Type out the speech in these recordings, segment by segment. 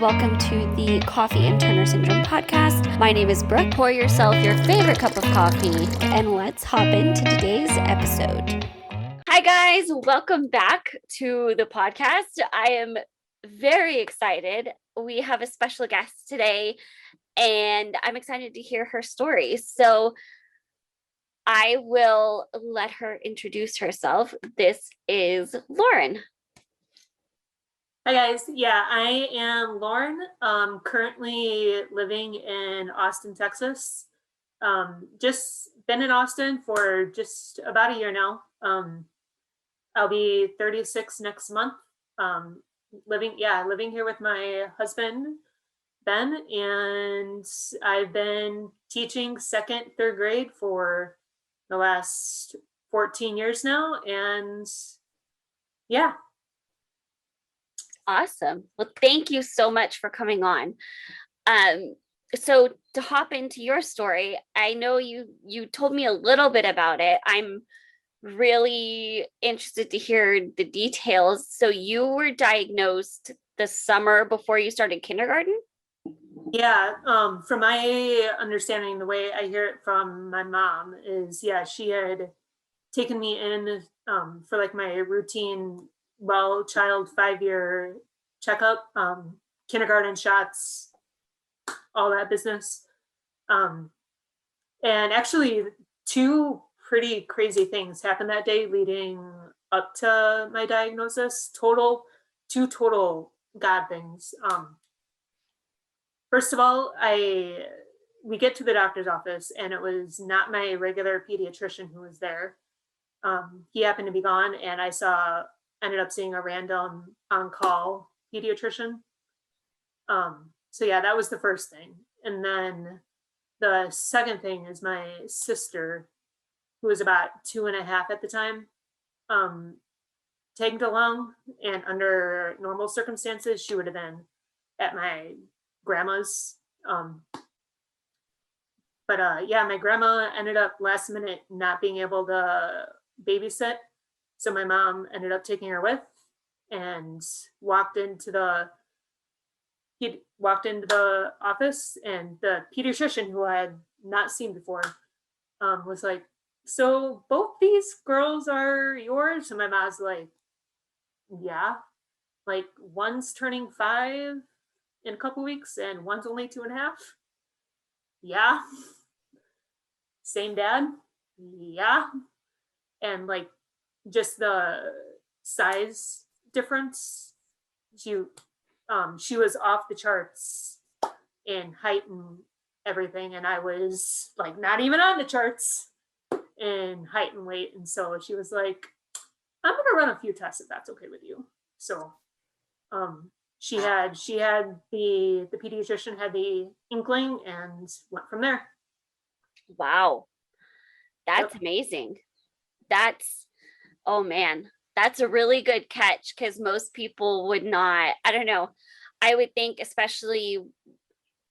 Welcome to the Coffee and Turner Syndrome podcast. My name is Brooke. Pour yourself your favorite cup of coffee and let's hop into today's episode. Hi guys, welcome back to the podcast. I am very excited. We have a special guest today and I'm excited to hear her story. So I will let her introduce herself. This is Lauren. Hi guys. Yeah, I am Lauren. Currently living in Austin, Texas. Just been in Austin for just about a year now. I'll be 36 next month. Living here with my husband, Ben, and I've been teaching second, third grade for the last 14 years now. And yeah. Awesome. Well, thank you so much for coming on. So to hop into your story, I know you told me a little bit about it. I'm really interested to hear the details. So you were diagnosed the summer before you started kindergarten? Yeah, from my understanding, the way I hear it from my mom is, yeah, she had taken me in for like my routine child 5-year checkup, kindergarten shots, all that business. And actually, two pretty crazy things happened that day leading up to my diagnosis. Two total God things. First of all, we get to the doctor's office and it was not my regular pediatrician who was there. He happened to be gone, and I ended up seeing a random on-call pediatrician. So yeah, that was the first thing. And then the second thing is my sister, who was about 2.5 at the time, tagged along, and under normal circumstances, she would have been at my grandma's. But yeah, my grandma ended up last minute not being able to babysit. So my mom ended up taking her with and walked into the office, and the pediatrician, who I had not seen before, was like, "So both these girls are yours?" And my mom's like, "Yeah, like one's turning 5 in a couple weeks and one's only 2.5. Yeah. Same dad? Yeah." And like just the size difference, she was off the charts in height and everything, and I was like not even on the charts in height and weight. And so she was like, "I'm gonna run a few tests if that's okay with you." So she had the pediatrician had the inkling and went from there. Wow. That's amazing. Oh man, that's a really good catch, because most people would not, I don't know. I would think, especially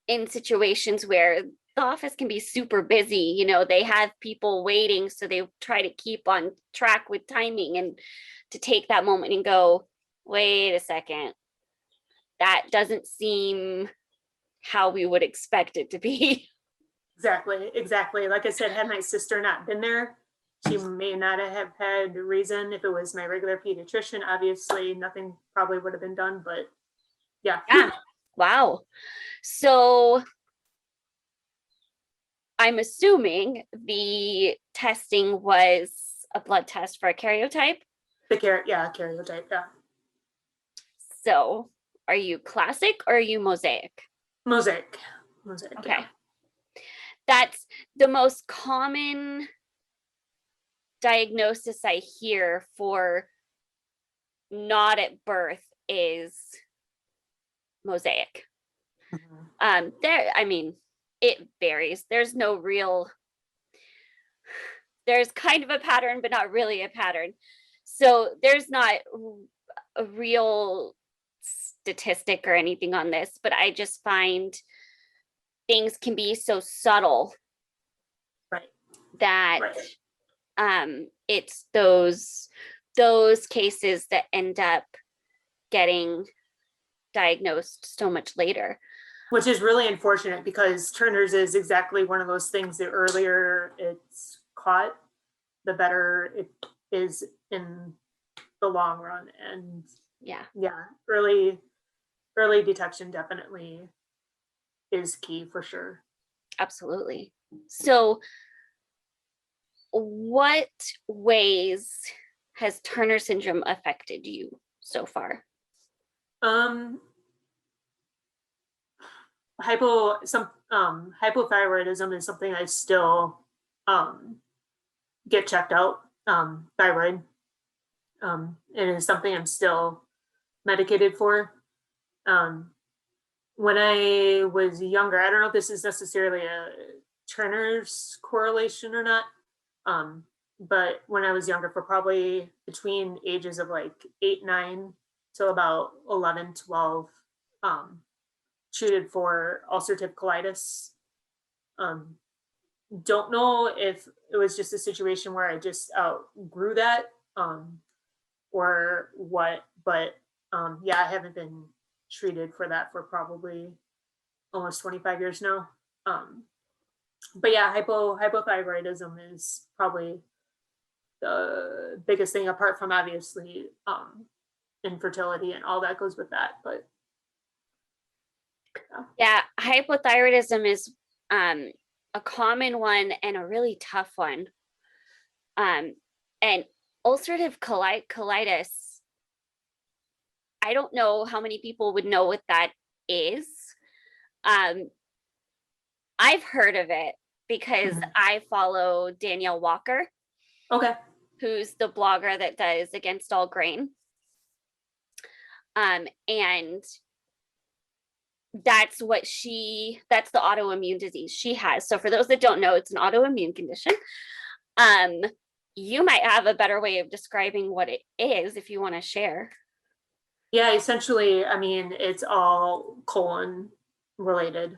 in situations where the office can be super busy, they have people waiting, so they try to keep on track with timing, and to take that moment and go, wait a second, that doesn't seem how we would expect it to be. Exactly. Like I said, had my sister not been there, she may not have had reason. If it was my regular pediatrician, obviously nothing probably would have been done, but yeah. Wow. So I'm assuming the testing was a blood test for a karyotype? Karyotype, yeah. So are you classic or are you mosaic? Mosaic. Okay. Yeah. That's the most common diagnosis I hear for not at birth is mosaic. Mm-hmm. It varies. There's kind of a pattern, but not really a pattern. So there's not a real statistic or anything on this, but I just find things can be so subtle, right, that it's those cases that end up getting diagnosed so much later. Which is really unfortunate because Turner's is exactly one of those things. The earlier it's caught, the better it is in the long run. And yeah, early detection definitely is key for sure. Absolutely. So what ways has Turner syndrome affected you so far? Hypothyroidism is something I still get checked out. Thyroid, it is something I'm still medicated for. When I was younger, I don't know if this is necessarily a Turner's correlation or not, but when I was younger, for probably between ages of like 8, 9 till about 11, 12, treated for ulcerative colitis. Don't know if it was just a situation where I just outgrew that, or what, but I haven't been treated for that for probably almost 25 years now. But yeah, hypothyroidism is probably the biggest thing, apart from obviously infertility and all that goes with that. But yeah, hypothyroidism is a common one and a really tough one. And ulcerative colitis, I don't know how many people would know what that is. I've heard of it because I follow Danielle Walker. Okay. Who's the blogger that does Against All Grain. And that's the autoimmune disease she has. So for those that don't know, it's an autoimmune condition. You might have a better way of describing what it is if you want to share. Yeah, essentially, I mean, it's all colon related.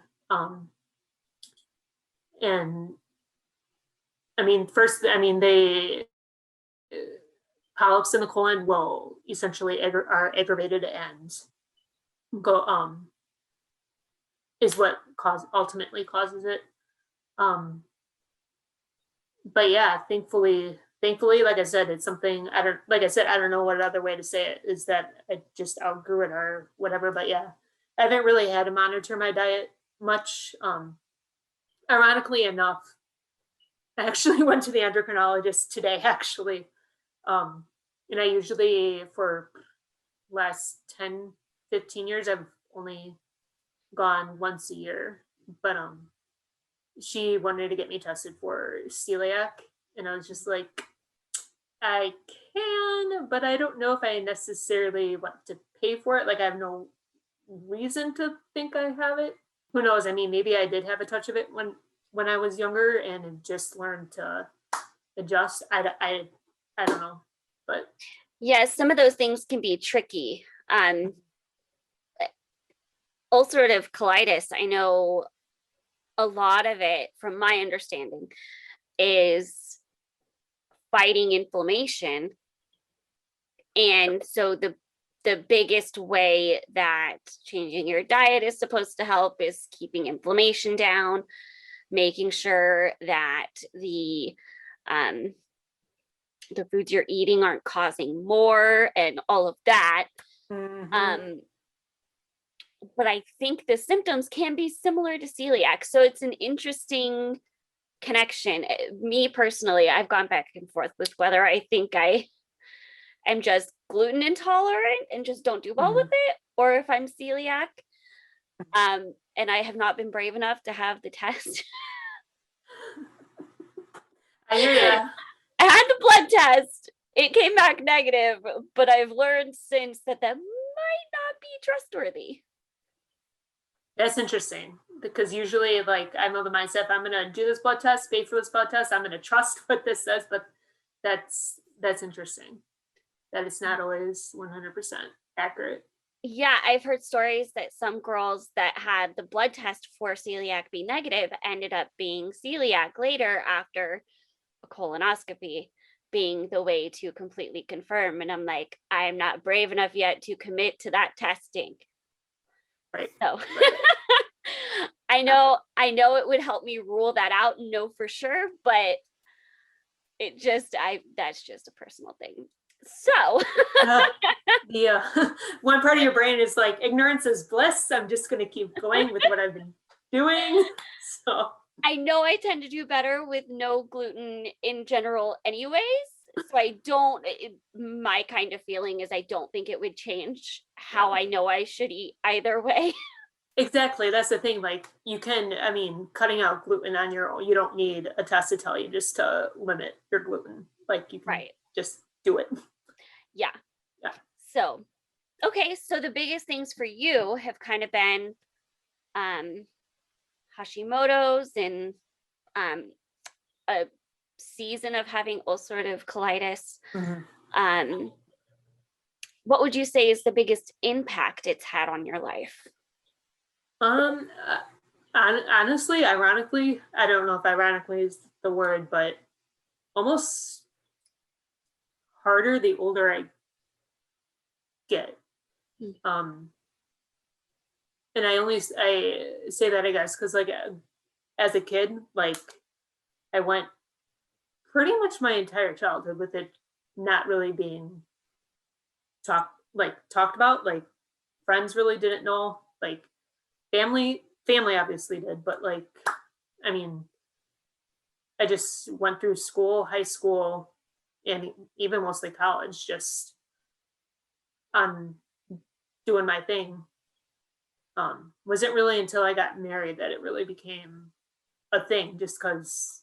And I mean, they polyps in the colon will essentially are aggravated and go is what ultimately causes it. But yeah, thankfully, like I said, it's something I don't know what other way to say it is, that I just outgrew it or whatever. But yeah, I haven't really had to monitor my diet much. Ironically enough, I actually went to the endocrinologist today, actually. And I usually, for last 10, 15 years, I've only gone once a year. But she wanted to get me tested for celiac. And I was just like, I can, but I don't know if I necessarily want to pay for it. Like, I have no reason to think I have it. Who knows? I mean, maybe I did have a touch of it when I was younger and just learned to adjust. I don't know, but yeah, some of those things can be tricky. Ulcerative colitis, I know a lot of it, from my understanding, is fighting inflammation. And so the biggest way that changing your diet is supposed to help is keeping inflammation down, making sure that the foods you're eating aren't causing more and all of that. But I think the symptoms can be similar to celiac. So it's an interesting connection. Me personally, I've gone back and forth with whether I think I am just gluten intolerant and just don't do well with it, or if I'm celiac. And I have not been brave enough to have the test. I hear ya. I had the blood test. It came back negative, but I've learned since that might not be trustworthy. That's interesting, because usually, like, I know the mindset, if I'm going to do this blood test, pay for this blood test, I'm going to trust what this says. But that's interesting that it's not always 100% accurate. Yeah, I've heard stories that some girls that had the blood test for celiac be negative ended up being celiac later after a colonoscopy being the way to completely confirm. And I'm like, I am not brave enough yet to commit to that testing. Right. So Right. I know it would help me rule that out and know for sure, but that's just a personal thing. So The one part of your brain is like, ignorance is bliss. I'm just going to keep going with what I've been doing. So I know I tend to do better with no gluten in general anyways. So my kind of feeling is I don't think it would change how I know I should eat either way. exactly, that's the thing. Like, you can, I mean, cutting out gluten on your own, you don't need a test to tell you just to limit your gluten. Like, you can Right. just do it. Yeah. Yeah. So, okay. So the biggest things for you have kind of been Hashimoto's and a season of having ulcerative colitis. Mhm. Um, what would you say is the biggest impact it's had on your life? Um, honestly, ironically, I don't know if ironically is the word, but almost harder the older I get. Hmm. Um, and I say that, I guess, because like as a kid, like I went pretty much my entire childhood with it not really being talked about. Like, friends really didn't know. Like, family obviously did, but like, I mean, I just went through school, high school, and even mostly college, just on doing my thing. Wasn't really until I got married that it really became a thing, just because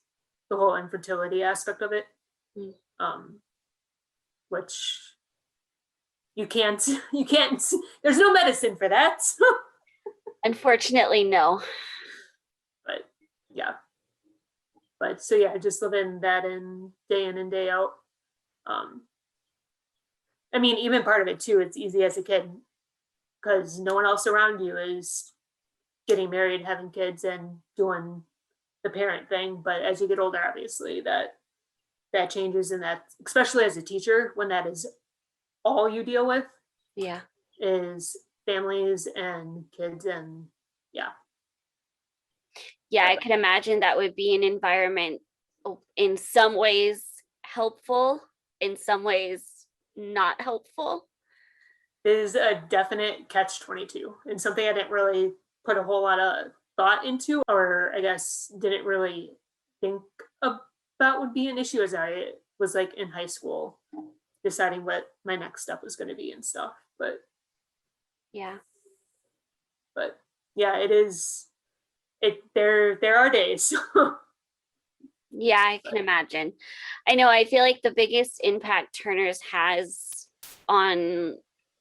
the whole infertility aspect of it, Mm. um, which you can't, there's no medicine for that. Unfortunately, no. But yeah, but so yeah, just living that in and day out. Um, I mean, even part of it too, it's easy as a kid because no one else around you is getting married, having kids, and doing the parent thing. But as you get older, obviously that changes, and that, especially as a teacher, when that is all you deal with, Yeah. is families and kids, and yeah. Yeah, I can imagine that would be an environment in some ways helpful, in some ways not helpful. Is a definite catch 22, and something I didn't really put a whole lot of thought into, or I guess didn't really think about would be an issue as I was like in high school deciding what my next step was going to be and stuff. Yeah. But yeah, it is, it there are days. Yeah, I can imagine. I know, I feel like the biggest impact Turner's has on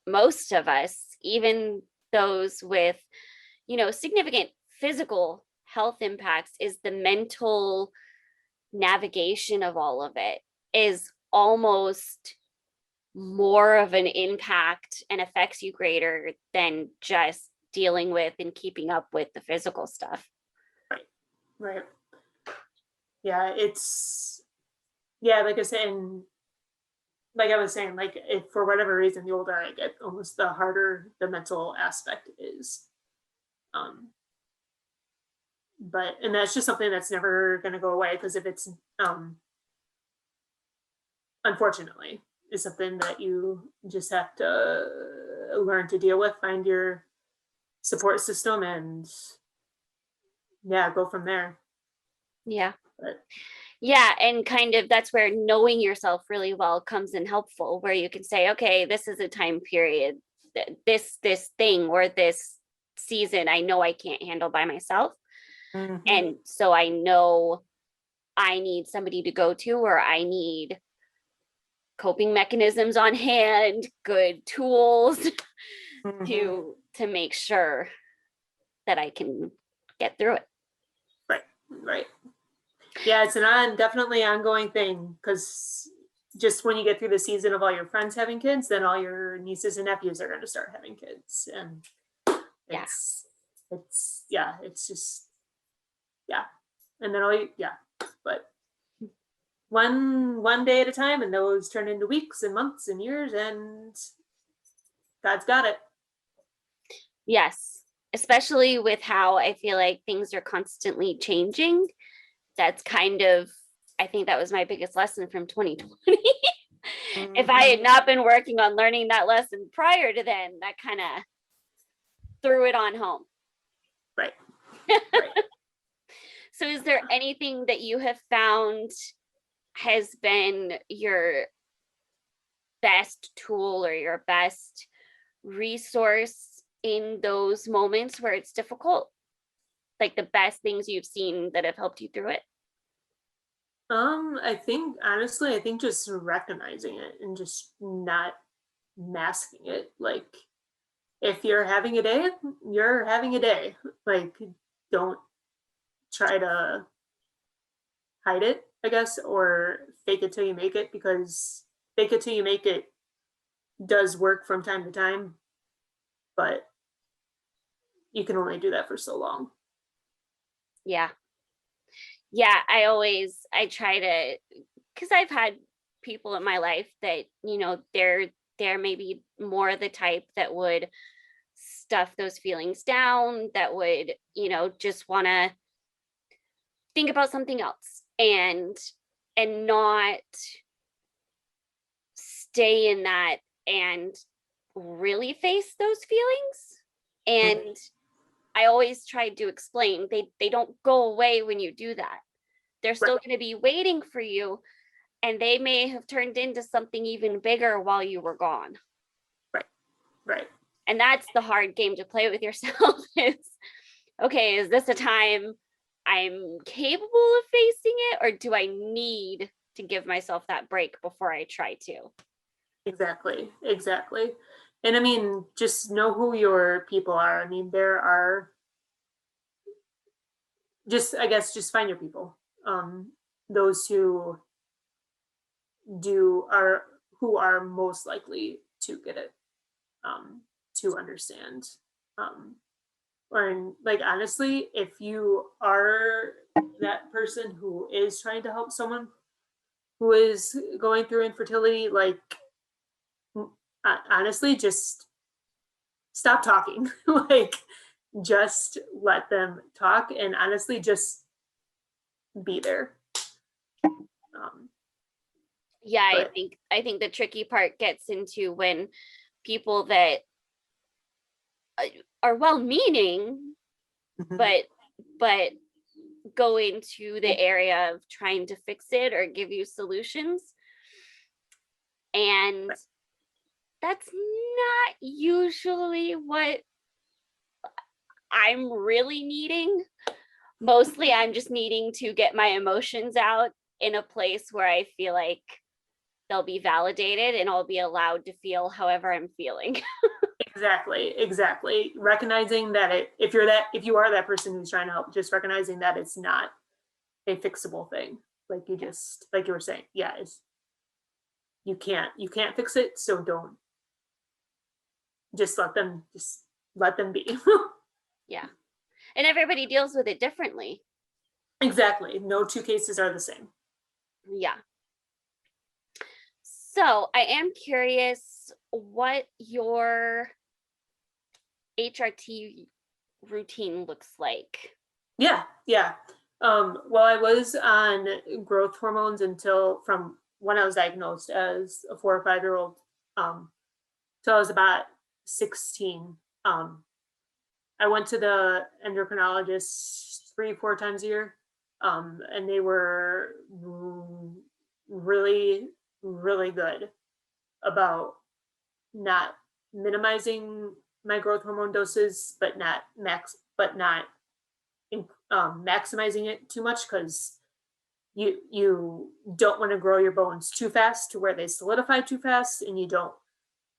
most of us, even those with, significant physical health impacts, is the mental navigation of all of it is almost more of an impact and affects you greater than just dealing with and keeping up with the physical stuff. Right. Yeah, it's, yeah, like I said, and like I was saying, like, if for whatever reason the older I get, almost the harder the mental aspect is. Um, but and that's just something that's never going to go away, because if it's unfortunately is something that you just have to learn to deal with, find your support system, and yeah, go from there. Yeah. But Yeah, and kind of that's where knowing yourself really well comes in helpful, where you can say, okay, this is a time period, this thing or this season I know I can't handle by myself. And so I know I need somebody to go to, or I need coping mechanisms on hand, good tools to make sure that I can get through it. right. Yeah, it's definitely ongoing thing, because just when you get through the season of all your friends having kids, then all your nieces and nephews are going to start having kids, and Yeah. it's yeah, it's just, yeah, and then all yeah, but one day at a time, and those turn into weeks and months and years, and God's got it. Yes. especially with how I feel like things are constantly changing. That's kind of, I think that was my biggest lesson from 2020. If I had Mhm. not been working on learning that lesson prior to then, that kind of threw it on home. Right. Right. So, is there anything that you have found has been your best tool or your best resource in those moments where it's difficult? Like the best things you've seen that have helped you through it? I think honestly, I think just recognizing it and just not masking it. Like if you're having a day, you're having a day. Like don't try to hide it, I guess, or fake it till you make it, because fake it till you make it does work from time to time, but you can only do that for so long. Yeah. Yeah. I try to, because I've had people in my life that, they're maybe more the type that would stuff those feelings down, that would, just want to think about something else and not stay in that and really face those feelings. And I always tried to explain they don't go away when you do that. They're Right, still going to be waiting for you, and they may have turned into something even bigger while you were gone. right, right. And that's the hard game to play with yourself is, okay, is this a time I'm capable of facing it, or do I need to give myself that break before I try to? Exactly, exactly. And I mean, just know who your people are. I mean, there are just, I guess, just find your people. Those who do are who are most likely to get it, to understand. Um, or like honestly, if you are that person who is trying to help someone who is going through infertility, like honestly, just stop talking. Like, just let them talk, and honestly, just be there. Um, Yeah, but I think the tricky part gets into when people that uh, are well meaning Mhm. but but go into the area of trying to fix it or give you solutions, and that's not usually what I'm really needing. Mostly I'm just needing to get my emotions out in a place where I feel like they'll be validated and I'll be allowed to feel however I'm feeling. exactly, exactly. Recognizing that if you are that person who's trying to help, just recognizing that it's not a fixable thing. Like Yeah. like you were saying, yeah, it's you can't fix it, so don't just let them be. Yeah. And everybody deals with it differently. Exactly. No two cases are the same. Yeah. So I am curious what your HRT routine looks like. Yeah, yeah. Well, I was on growth hormones until from when I was diagnosed as a 4 or 5 year old. Um, till I was about 16. Um, I went to the endocrinologist 3, 4 times a year, and they were really, really good about not minimizing my growth hormone doses, but not maximizing it too much, because you don't want to grow your bones too fast to where they solidify too fast, and you don't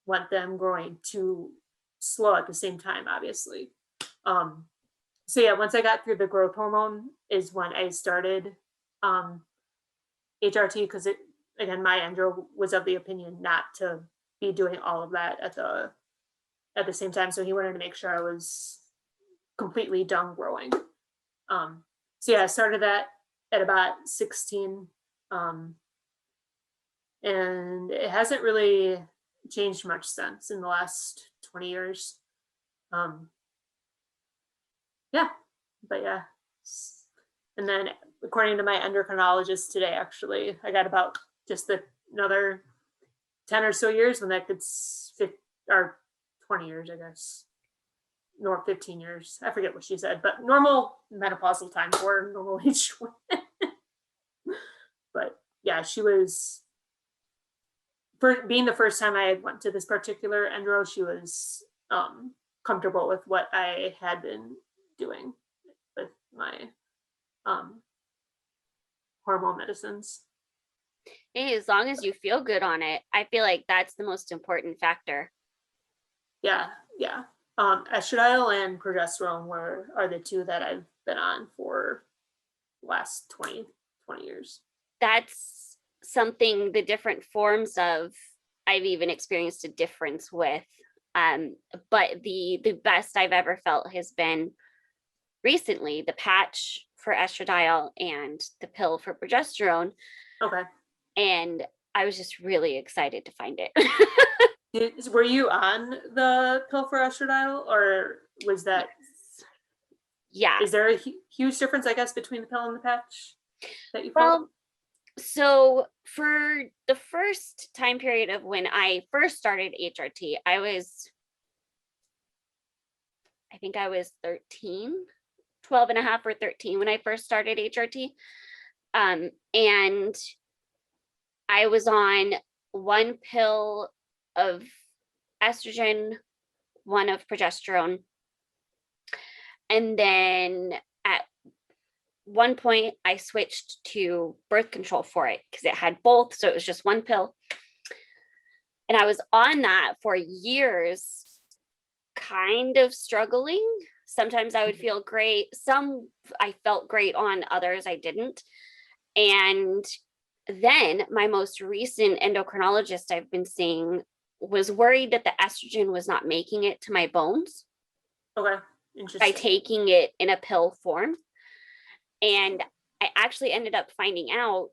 want them growing too slow at the same time, obviously. Um, so yeah, once I got through the growth hormone is when I started um, HRT, because it again, my andro was of the opinion not to be doing all of that at the same time, so he wanted to make sure I was completely done growing. So yeah, I started that at about 16, um, and it hasn't really changed much since in the last 20 years. Um, yeah, but yeah. And then according to my endocrinologist today, actually, I got about just another 10 or so years when that could fit, or 20 years, I guess, nor 15 years. I forget what she said, but normal menopausal time for normal age women. But yeah, she was, for being the first time I had went to this particular endro, she was comfortable with what I had been doing with my hormone medicines. Hey, as long as you feel good on it, I feel like that's the most important factor. Yeah, yeah. Estradiol and progesterone are the two that I've been on for the last 20 years. That's something, the different forms of, I've even experienced a difference with. But the best I've ever felt has been recently the patch for estradiol and the pill for progesterone. Okay. And I was just really excited to find it. Were you on the pill for estradiol, or was that? Yes. Yeah. Is there a huge difference, I guess, between the pill and the patch that you felt? Well, so for the first time period of when I first started HRT, I think I was 13, 12 and a half or 13 when I first started HRT. And I was on one pill of estrogen, one of progesterone. And then at one point I switched to birth control for it because it had both. So it was just one pill. And I was on that for years, kind of struggling. Sometimes I would feel great. Some I felt great on, others I didn't. And then my most recent endocrinologist I've been seeing was worried that the estrogen was not making it to my bones. Okay, interesting. By taking it in a pill form. And I actually ended up finding out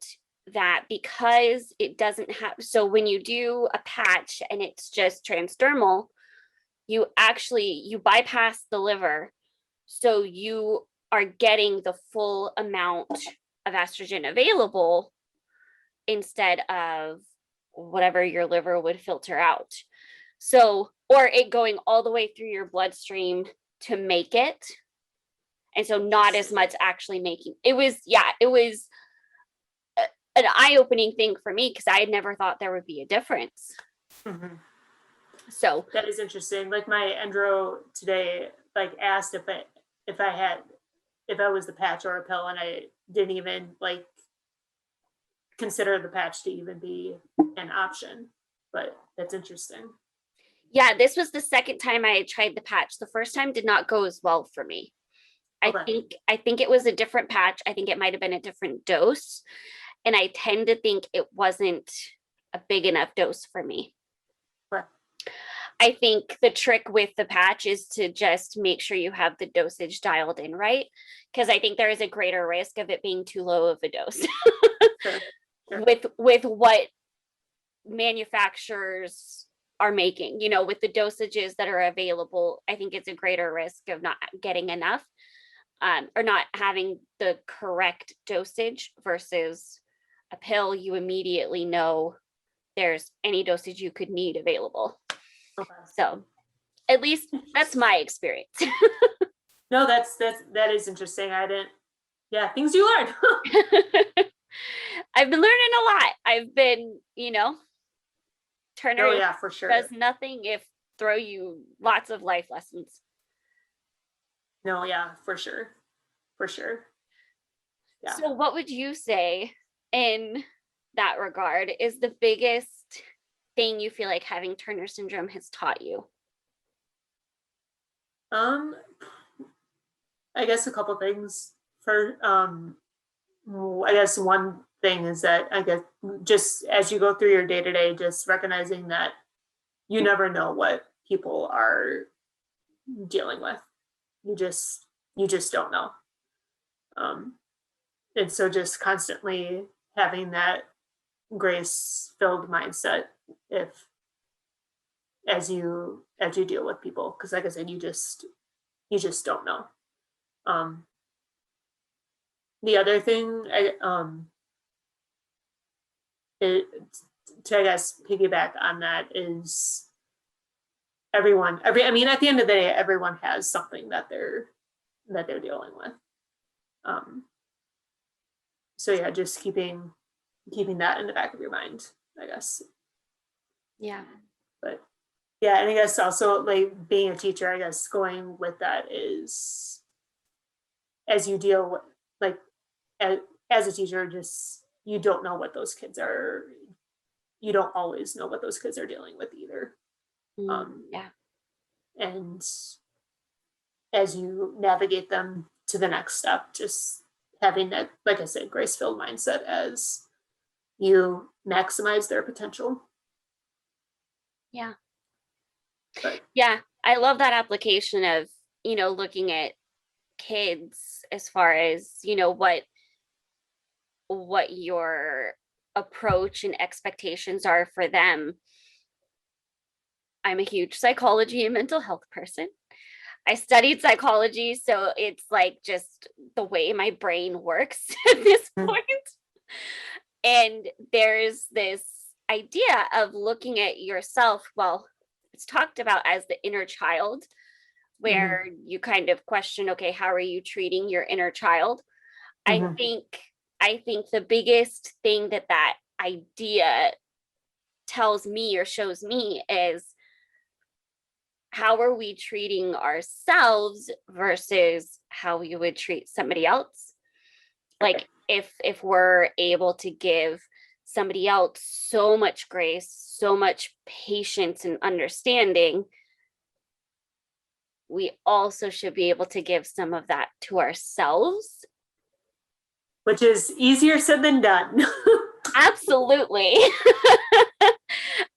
that because it doesn't have, so when you do a patch and it's just transdermal, you bypass the liver. So you are getting the full amount of estrogen available instead of whatever your liver would filter out. So, or it going all the way through your bloodstream to make it. And so not as much actually making it was an eye-opening thing for me because I had never thought there would be a difference. Mm-hmm. So that is interesting. Like my endro today, like asked if I was the patch or a pill, and I didn't even like consider the patch to even be an option. But that's interesting. Yeah, this was the second time I had tried the patch. The first time did not go as well for me. Okay. I think it was a different patch. I think it might have been a different dose. And I tend to think it wasn't a big enough dose for me. Right. I think the trick with the patch is to just make sure you have the dosage dialed in right. Because I think there is a greater risk of it being too low of a dose. Sure. With what manufacturers are making, with the dosages that are available, I think it's a greater risk of not getting enough. Or not having the correct dosage versus a pill, you immediately know there's any dosage you could need available. Okay. So at least that's my experience. No, that is interesting. Things you learn. I've been learning a lot. I've been, Turner for sure. does nothing if throw you lots of life lessons. No, yeah, for sure. For sure. Yeah. So what would you say in that regard is the biggest thing you feel like having Turner syndrome has taught you? I guess a couple things. For I guess one thing is that I guess just as you go through your day-to-day, just recognizing that you never know what people are dealing with. You just don't know. And so just constantly having that grace-filled mindset as you deal with people, because like I said, you just don't know. The other thing it, to I guess piggyback on that is at the end of the day, everyone has something that they're dealing with. So yeah, just keeping that in the back of your mind, I guess. Yeah. But yeah, and I guess also like being a teacher, I guess going with that is as you deal with like as a teacher, just you don't know what those kids are. You don't always know what those kids are dealing with either. Yeah. And as you navigate them to the next step, just having that, like I said, grace-filled mindset as you maximize their potential. Yeah. But Yeah. I love that application of, looking at kids as far as, what your approach and expectations are for them. I'm a huge psychology and mental health person. I studied psychology, so it's like just the way my brain works at this point. And there's this idea of looking at yourself, well, it's talked about as the inner child, where you kind of question, okay, how are you treating your inner child? I think the biggest thing that idea tells me or shows me is how are we treating ourselves versus how we would treat somebody else. Like if we're able to give somebody else so much grace, so much patience and understanding, we also should be able to give some of that to ourselves. Which is easier said than done. Absolutely.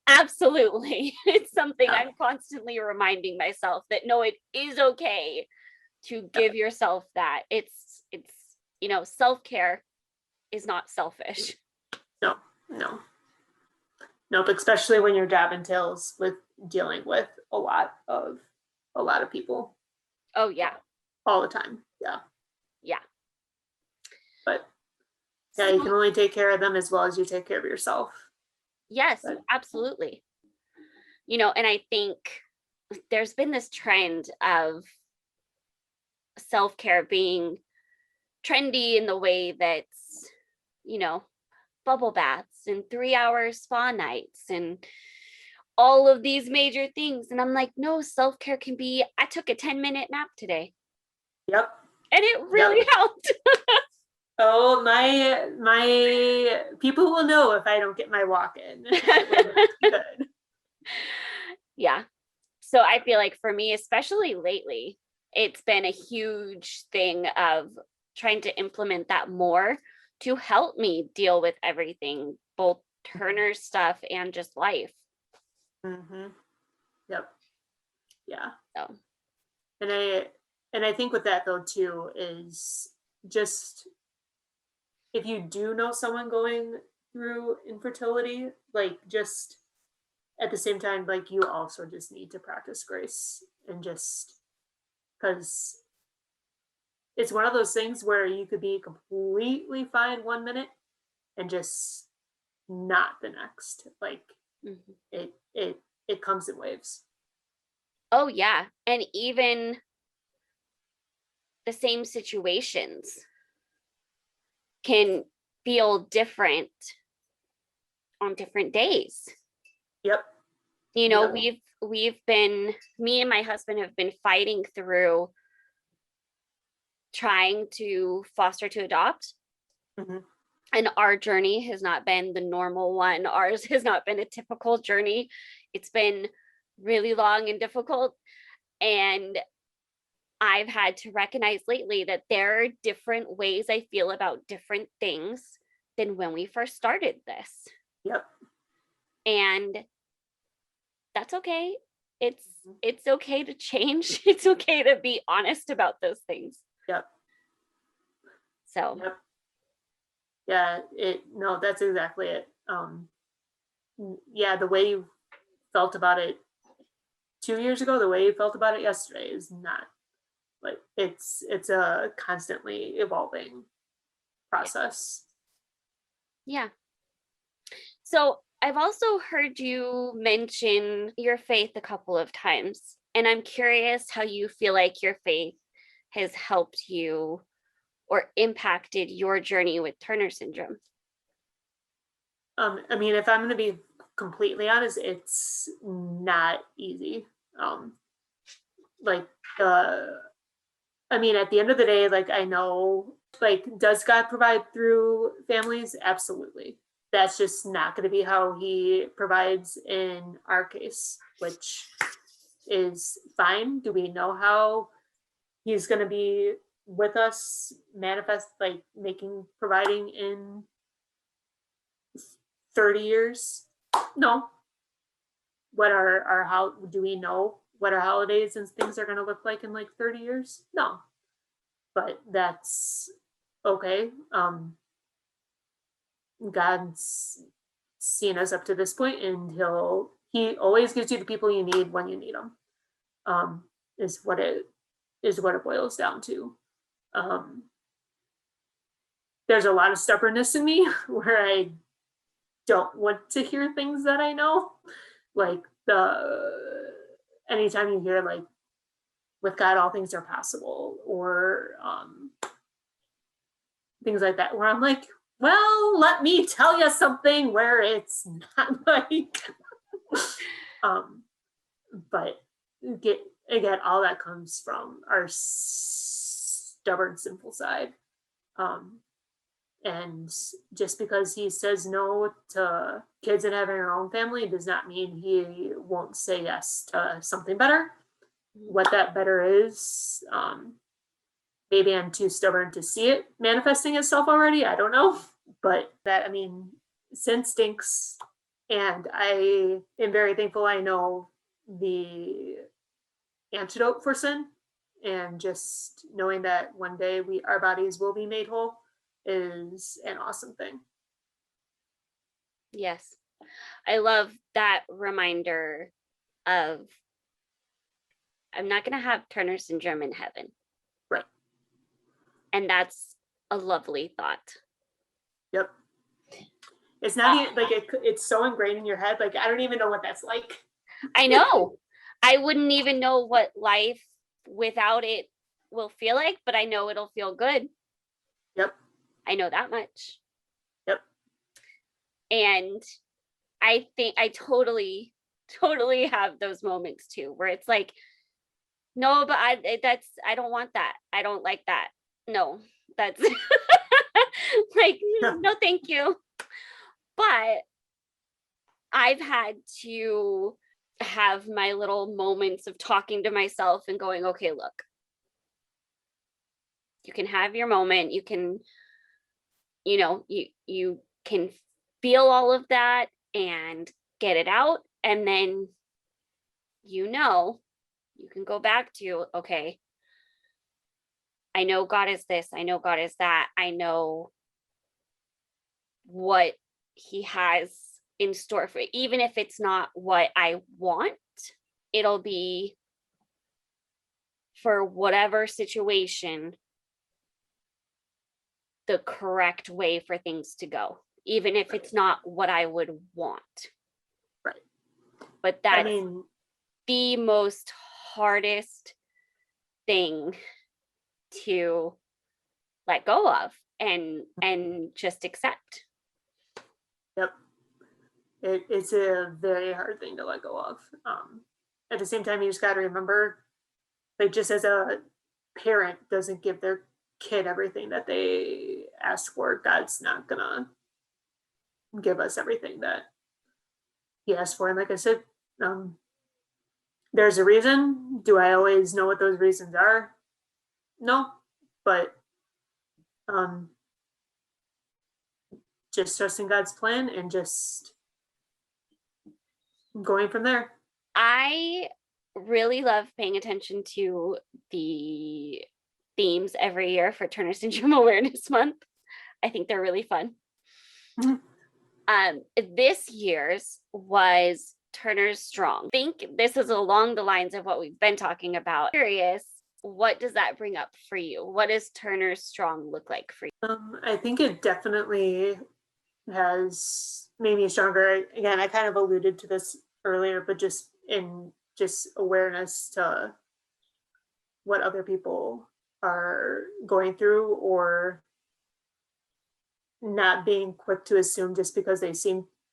Absolutely. It's something I'm constantly reminding myself that no, it is okay to give yourself that. It's self-care is not selfish. No. Nope, especially when your job entails with dealing with a lot of people. Oh yeah. All the time. Yeah. Yeah. But yeah, you can only take care of them as well as you take care of yourself. Yes, absolutely. And I think there's been this trend of self-care being trendy in the way that's, bubble baths and 3-hour spa nights and all of these major things. And I'm like, no, self-care can be, I took a 10-minute nap today. Yep. And it really helped. Oh, my people will know if I don't get my walk in. Good. Yeah. So I feel like for me, especially lately, it's been a huge thing of trying to implement that more to help me deal with everything, both Turner stuff and just life. Yep. Yeah. So. And I think with that though too is just if you do know someone going through infertility, like just at the same time, like you also just need to practice grace and just because it's one of those things where you could be completely fine 1 minute and just not the next. Like it comes in waves. Oh yeah. And even the same situations can feel different on different days. Yep. We've been, me and my husband have been fighting through trying to foster to adopt. And our journey has not been the normal one. Ours has not been a typical journey. It's been really long and difficult. And I've had to recognize lately that there are different ways I feel about different things than when we first started this. Yep. And that's okay. It's okay to change. It's okay to be honest about those things. Yep. So. Yep. Yeah, that's exactly it. Yeah, the way you felt about it 2 years ago, the way you felt about it yesterday is Like it's a constantly evolving process. Yeah. So I've also heard you mention your faith a couple of times, and I'm curious how you feel like your faith has helped you or impacted your journey with Turner syndrome. I mean, if I'm going to be completely honest, it's not easy. Like I mean, at the end of the day, like I know, like, does God provide through families? Absolutely. That's just not going to be how He provides in our case, which is fine. Do we know how He's going to be with us, manifest, like providing in 30 years? No. What are our, how do we know what our holidays and things are going to look like in like 30 years? No. But that's okay. God's seen us up to this point, and He always gives you the people you need when you need them. Is what it boils down to. There's a lot of stubbornness in me where I don't want to hear things that I know. Like anytime you hear like, with God all things are possible, or things like that, where I'm like, well, let me tell you something where it's not like but again, all that comes from our stubborn, sinful side. And just because He says no to kids and having our own family does not mean He won't say yes to something better. What that better is, maybe I'm too stubborn to see it manifesting itself already. I don't know. But that, I mean, sin stinks. And I am very thankful I know the antidote for sin. And just knowing that one day our bodies will be made whole is an awesome thing. Yes. I love that reminder of I'm not going to have Turner syndrome in heaven. Right. And that's a lovely thought. Yep. It's not even like it's so ingrained in your head. Like, I don't even know what that's like. I know. I wouldn't even know what life without it will feel like, but I know it'll feel good. Yep. I know that much. Yep. And I think I totally have those moments too, where it's like, no, but I don't want that. I don't like that. No, that's like, no, thank you. But I've had to have my little moments of talking to myself and going, okay, look, you can have your moment. You can, you can feel all of that and get it out. And then, you can go back to, okay, I know God is this. I know God is that. I know what He has in store for it. Even if it's not what I want, it'll be for whatever situation the correct way for things to go, even if it's not what I would want. Right. But that's the most hardest thing to let go of and just accept. Yep. It's a very hard thing to let go of. At the same time, you just got to remember, like, just as a parent doesn't give their kid everything that they ask for, God's not gonna give us everything that He asked for. And like I said, there's a reason. Do I always know what those reasons are? No, but just trusting God's plan and just going from there. I really love paying attention to the themes every year for Turner Syndrome Awareness Month. I think they're really fun. Mm-hmm. This year's was Turner's Strong. I think this is along the lines of what we've been talking about. Curious what does that bring up for you? What does Turner's Strong look like for you? I think it definitely has made me stronger. Again, I kind of alluded to this earlier, but just in just awareness to what other people are going through, or not being quick to assume just because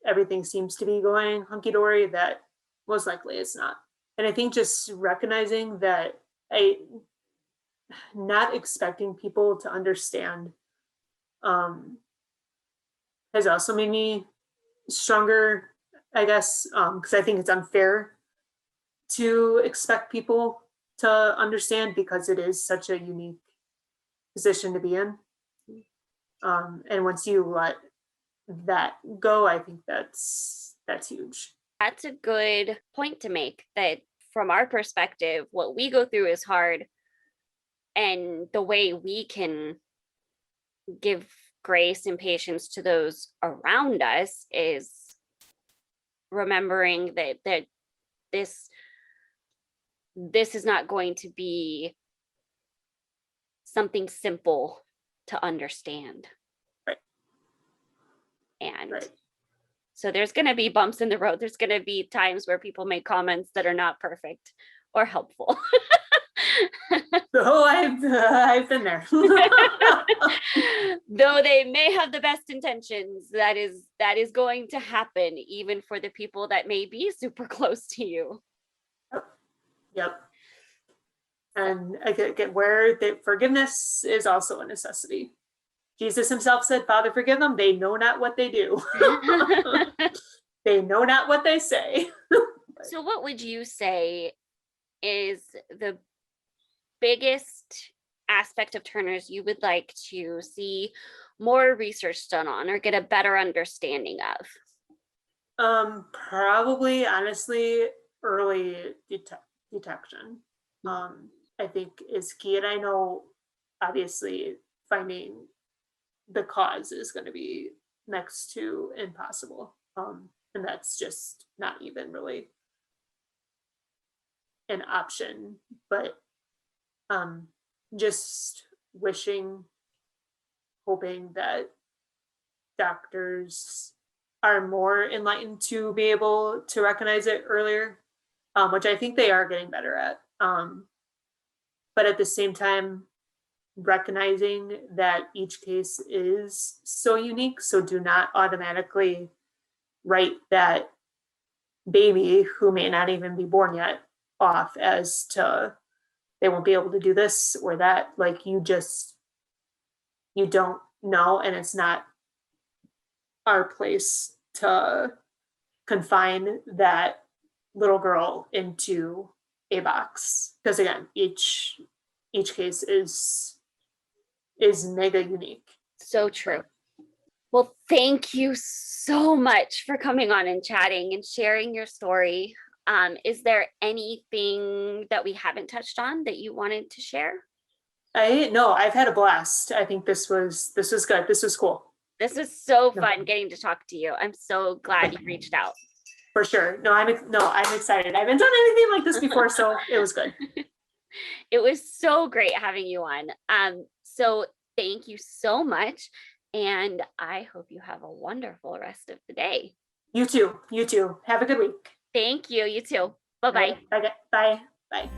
everything seems to be going hunky-dory that most likely it's not. And I think just recognizing that not expecting people to understand has also made me stronger, I guess, because I think it's unfair to expect people to understand, because it is such a unique position to be in. And once you let that go, I think that's huge. That's a good point to make, that from our perspective, what we go through is hard, and the way we can give grace and patience to those around us is remembering that this is not going to be something simple to understand. Right. And right. So there's going to be bumps in the road. There's going to be times where people make comments that are not perfect or helpful. So I've been there. Though they may have the best intentions, that is going to happen, even for the people that may be super close to you. Yep. And I get where the forgiveness is also a necessity. Jesus himself said, Father, forgive them. They know not what they do. They know not what they say. So what would you say is the biggest aspect of Turner's you would like to see more research done on, or get a better understanding of? Probably, honestly, early detection. I think is key. And I know, obviously, finding the cause is going to be next to impossible. And that's just not even really an option. But just hoping that doctors are more enlightened to be able to recognize it earlier, which I think they are getting better at. But at the same time, recognizing that each case is so unique. So do not automatically write that baby, who may not even be born yet, off as to they won't be able to do this or that. Like, you don't know, and it's not our place to confine that little girl into a box, because again, each case is mega unique. So true. Well, thank you so much for coming on and chatting and sharing your story. Is there anything that we haven't touched on that you wanted to share? No, I've had a blast. I think this was good. This was cool. This was so fun getting to talk to you. I'm so glad you reached out. For sure. No, I'm excited. I haven't done anything like this before, so it was good. It was so great having you on. So thank you so much. And I hope you have a wonderful rest of the day. You too. Have a good week. Thank you. You too. Bye-bye. Okay. Bye. Bye.